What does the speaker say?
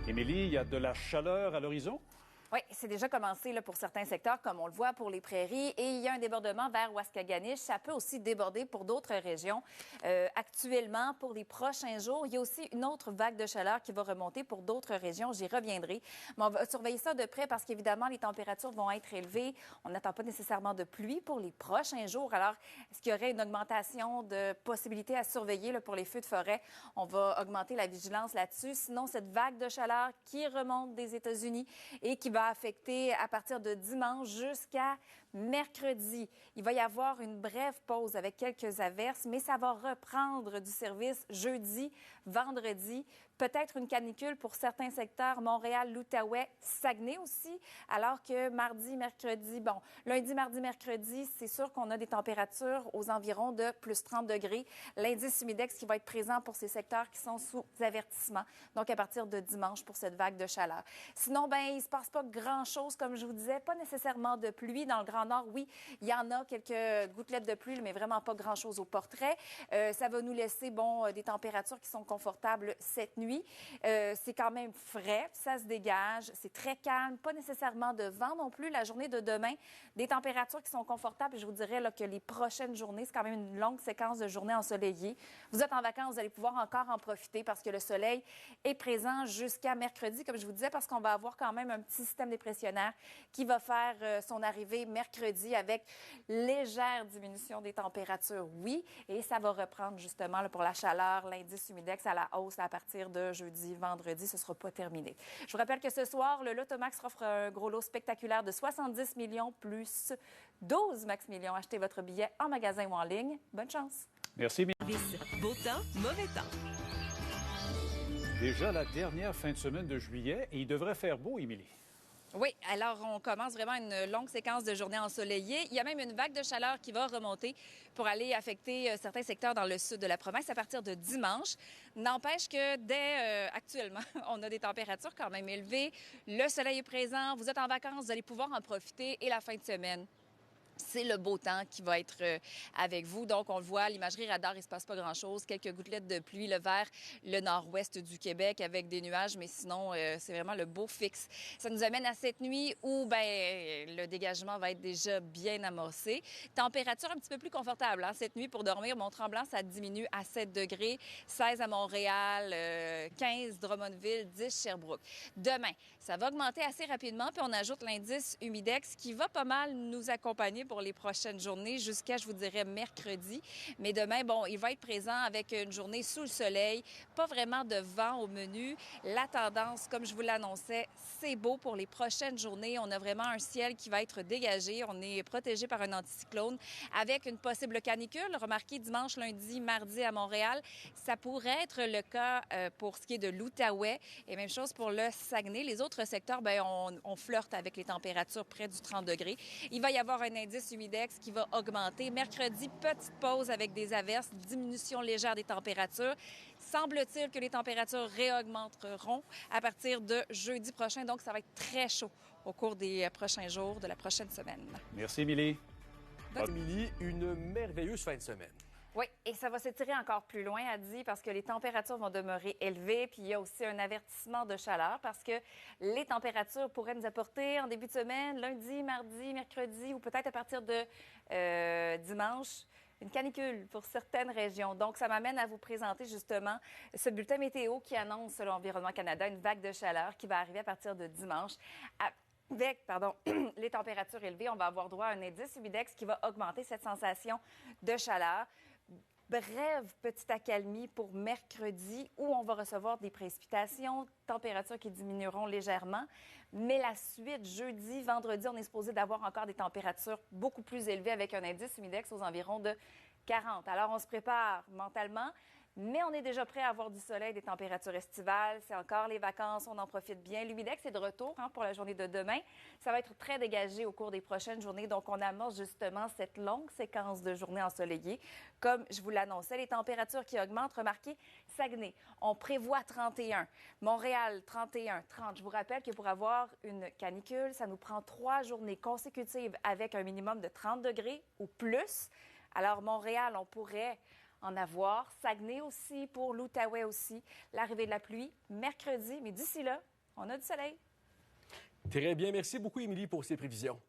Émilie, il y a de la chaleur à l'horizon? Oui, c'est déjà commencé là, pour certains secteurs, comme on le voit pour les prairies. Et il y a un débordement vers Waskaganish. Ça peut aussi déborder pour d'autres régions. Actuellement, pour les prochains jours, il y a aussi une autre vague de chaleur qui va remonter pour d'autres régions. J'y reviendrai. Mais on va surveiller ça de près parce qu'évidemment, les températures vont être élevées. On n'attend pas nécessairement de pluie pour les prochains jours. Alors, est-ce qu'il y aurait une augmentation de possibilités à surveiller là, pour les feux de forêt? On va augmenter la vigilance là-dessus. Sinon, cette vague de chaleur qui remonte des États-Unis et qui va affecter à partir de dimanche jusqu'à mercredi. Il va y avoir une brève pause avec quelques averses, mais ça va reprendre du service jeudi, vendredi. Peut-être une canicule pour certains secteurs, Montréal, l'Outaouais, Saguenay aussi, alors que mardi, mercredi, lundi, mardi, mercredi, c'est sûr qu'on a des températures aux environs de plus 30 degrés. L'indice humidex qui va être présent pour ces secteurs qui sont sous avertissement, donc à partir de dimanche pour cette vague de chaleur. Sinon, il se passe pas grand-chose, comme je vous disais, pas nécessairement de pluie. Dans le Grand Nord, oui, il y en a quelques gouttelettes de pluie, mais vraiment pas grand-chose au portrait. Ça va nous laisser, des températures qui sont confortables cette nuit. C'est quand même frais, ça se dégage, c'est très calme, pas nécessairement de vent non plus. La journée de demain, des températures qui sont confortables. Je vous dirais là, que les prochaines journées, c'est quand même une longue séquence de journées ensoleillées. Vous êtes en vacances, vous allez pouvoir encore en profiter parce que le soleil est présent jusqu'à mercredi, comme je vous disais, parce qu'on va avoir quand même un petit système dépressionnaire qui va faire son arrivée mercredi avec légère diminution des températures, oui, et ça va reprendre justement là, pour la chaleur, l'indice humidex à la hausse à partir de jeudi, vendredi, ce ne sera pas terminé. Je vous rappelle que ce soir, le Lotomax offre un gros lot spectaculaire de 70 millions plus 12 max millions. Achetez votre billet en magasin ou en ligne. Bonne chance. Merci, Beau temps, mauvais temps. Déjà la dernière fin de semaine de juillet et il devrait faire beau, Émilie. Oui, alors on commence vraiment une longue séquence de journées ensoleillées. Il y a même une vague de chaleur qui va remonter pour aller affecter certains secteurs dans le sud de la province à partir de dimanche. N'empêche que dès actuellement, on a des températures quand même élevées. Le soleil est présent, vous êtes en vacances, vous allez pouvoir en profiter et la fin de semaine. C'est le beau temps qui va être avec vous. Donc, on le voit, l'imagerie radar, il ne se passe pas grand-chose. Quelques gouttelettes de pluie vers le nord-ouest du Québec avec des nuages, mais sinon, c'est vraiment le beau fixe. Ça nous amène à cette nuit où le dégagement va être déjà bien amorcé. Température un petit peu plus confortable cette nuit pour dormir. Mont-Tremblant, ça diminue à 7 degrés. 16 à Montréal, 15 Drummondville, 10 Sherbrooke. Demain, ça va augmenter assez rapidement, puis on ajoute l'indice humidex qui va pas mal nous accompagner pour les prochaines journées jusqu'à, je vous dirais, mercredi. Mais demain, il va être présent avec une journée sous le soleil. Pas vraiment de vent au menu. La tendance, comme je vous l'annonçais, c'est beau pour les prochaines journées. On a vraiment un ciel qui va être dégagé. On est protégé par un anticyclone avec une possible canicule. Remarquez, dimanche, lundi, mardi à Montréal. Ça pourrait être le cas pour ce qui est de l'Outaouais. Et même chose pour le Saguenay. Les autres secteurs, on flirte avec les températures près du 30 degrés. Il va y avoir un indice humidex qui va augmenter. Mercredi, petite pause avec des averses, diminution légère des températures. Semble-t-il que les températures réaugmenteront à partir de jeudi prochain. Donc, ça va être très chaud au cours des prochains jours de la prochaine semaine. Merci, Émilie. Émilie, une merveilleuse fin de semaine. Oui, et ça va s'étirer encore plus loin, Adi, parce que les températures vont demeurer élevées. Puis il y a aussi un avertissement de chaleur parce que les températures pourraient nous apporter en début de semaine, lundi, mardi, mercredi ou peut-être à partir de dimanche, une canicule pour certaines régions. Donc, ça m'amène à vous présenter justement ce bulletin météo qui annonce, selon Environnement Canada, une vague de chaleur qui va arriver à partir de dimanche. Avec les températures élevées, on va avoir droit à un indice humidex qui va augmenter cette sensation de chaleur. Brève petite accalmie pour mercredi où on va recevoir des précipitations, températures qui diminueront légèrement. Mais la suite, jeudi, vendredi, on est supposé d'avoir encore des températures beaucoup plus élevées avec un indice humidex aux environs de 40. Alors, on se prépare mentalement. Mais on est déjà prêt à avoir du soleil, des températures estivales. C'est encore les vacances, on en profite bien. L'humidex est de retour pour la journée de demain. Ça va être très dégagé au cours des prochaines journées. Donc, on amorce justement cette longue séquence de journées ensoleillées. Comme je vous l'annonçais, les températures qui augmentent. Remarquez, Saguenay, on prévoit 31. Montréal, 31, 30. Je vous rappelle que pour avoir une canicule, ça nous prend 3 journées consécutives avec un minimum de 30 degrés ou plus. Alors, Montréal, on pourrait en avoir. Saguenay aussi, pour l'Outaouais aussi. L'arrivée de la pluie mercredi, mais d'ici là, on a du soleil. Très bien. Merci beaucoup, Émilie, pour ces prévisions.